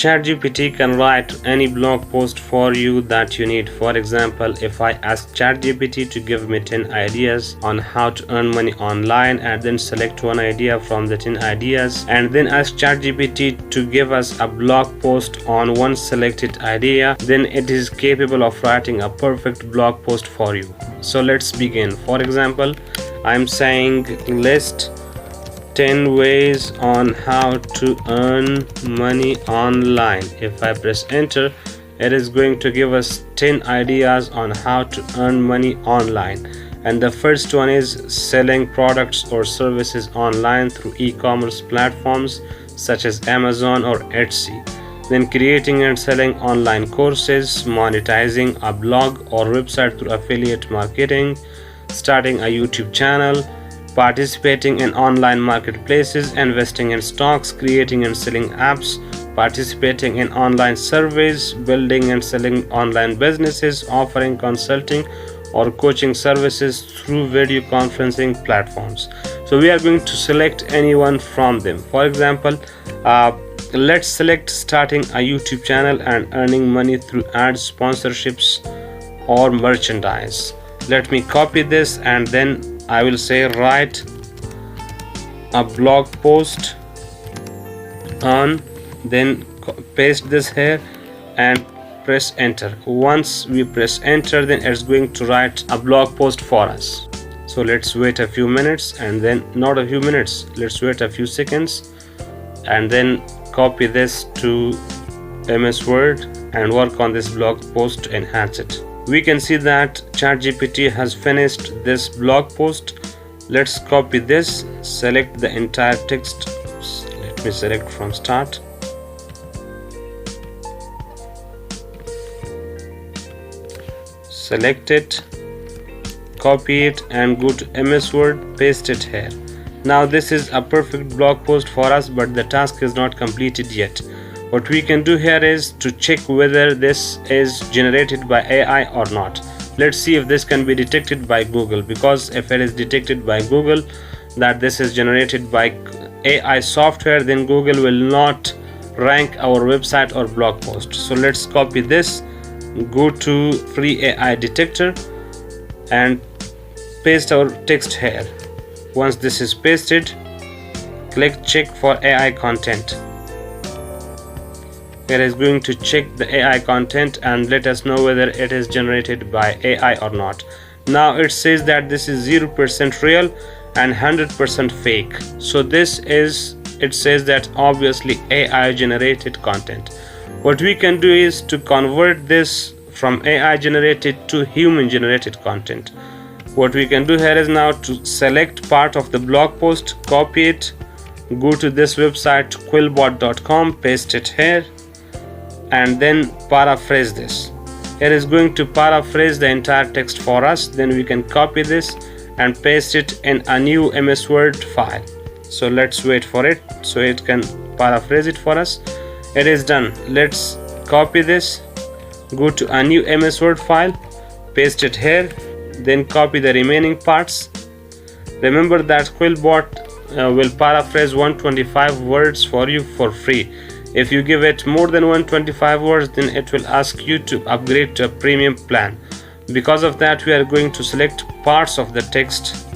ChatGPT can write any blog post for you that you need. For example, if I ask ChatGPT to give me 10 ideas on how to earn money online and then select one idea from the 10 ideas and then ask ChatGPT to give us a blog post on one selected idea, then it is capable of writing a perfect blog post for you. So let's begin. For example, I'm saying list 10 ways on how to earn money online. If I press enter, it is going to give us 10 ideas on how to earn money online. And the first one is selling products or services online through e-commerce platforms such as Amazon or Etsy. Then creating and selling online courses, monetizing a blog or website through affiliate marketing, starting a YouTube channel, participating in online marketplaces, investing in stocks, creating and selling apps, participating in online surveys, building and selling online businesses, offering consulting or coaching services through video conferencing platforms. So we are going to select any one from them. For example, let's select starting a YouTube channel and earning money through ads, sponsorships or merchandise. Let me copy this and then I will say write a blog post on, then paste this here and press enter. Once we press enter, then it's going to write a blog post for us. So let's wait a few minutes, and then not a few minutes, let's wait a few seconds and then copy this to MS Word and work on this blog post to enhance it. We can see that ChatGPT has finished this blog post. Let's copy this, select the entire text. Let me select from start. Select it, copy it and go to MS Word, paste it here. Now this is a perfect blog post for us, but the task is not completed yet. What we can do here is to check whether this is generated by AI or not. Let's see if this can be detected by Google, because if it is detected by Google that this is generated by AI software, then Google will not rank our website or blog post. So let's copy this, go to free AI detector and paste our text here. Once this is pasted, click check for AI content. It is going to check the AI content and let us know whether it is generated by AI or not. Now it says that this is 0% real and 100% fake. So it says that obviously AI generated content. What we can do is to convert this from AI generated to human generated content. What we can do here is now to select part of the blog post, copy it, go to this website quillbot.com, paste it here and then paraphrase this. It is going to paraphrase the entire text for us. Then we can copy this and paste it in a new MS Word file. So let's wait for it so it can paraphrase it for us. It is done. Let's copy this, go to a new MS Word file, paste it here, then copy the remaining parts. Remember that Quillbot will paraphrase 125 words for you for free. If you give it more than 125 words, then it will ask you to upgrade to a premium plan. Because of that, we are going to select parts of the text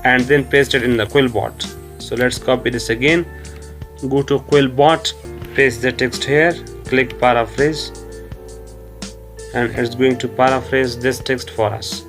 and then paste it in the Quillbot. So let's copy this again, go to Quillbot, paste the text here, click paraphrase and it's going to paraphrase this text for us.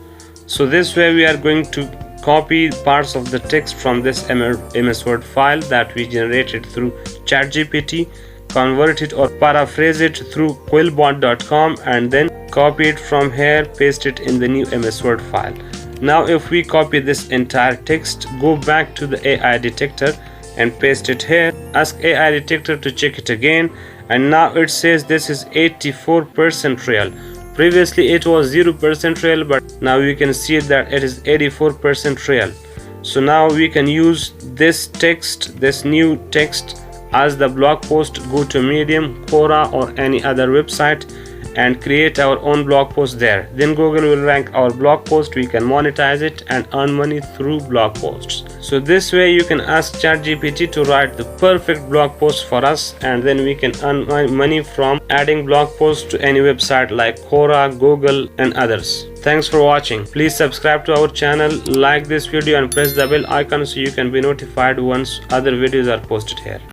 So this way we are going to copy parts of the text from this MS Word file that we generated through ChatGPT, convert it or paraphrase it through quillbot.com and then copy it from here, paste it in the new MS Word file. Now if we copy this entire text, go back to the AI detector and paste it here, ask AI detector to check it again, and now it says this is 84% real. Previously it was 0% real, but now you can see that it is 84% real. So now we can use this text, this new text as the blog post. Go to Medium, Quora or any other website and create our own blog post there. Then Google will rank our blog post, we can monetize it and earn money through blog posts. So this way you can ask ChatGPT to write the perfect blog post for us, and then we can earn money from adding blog posts to any website like Quora, Google and others. Thanks for watching. Please subscribe to our channel, like this video and press the bell icon so you can be notified once other videos are posted here.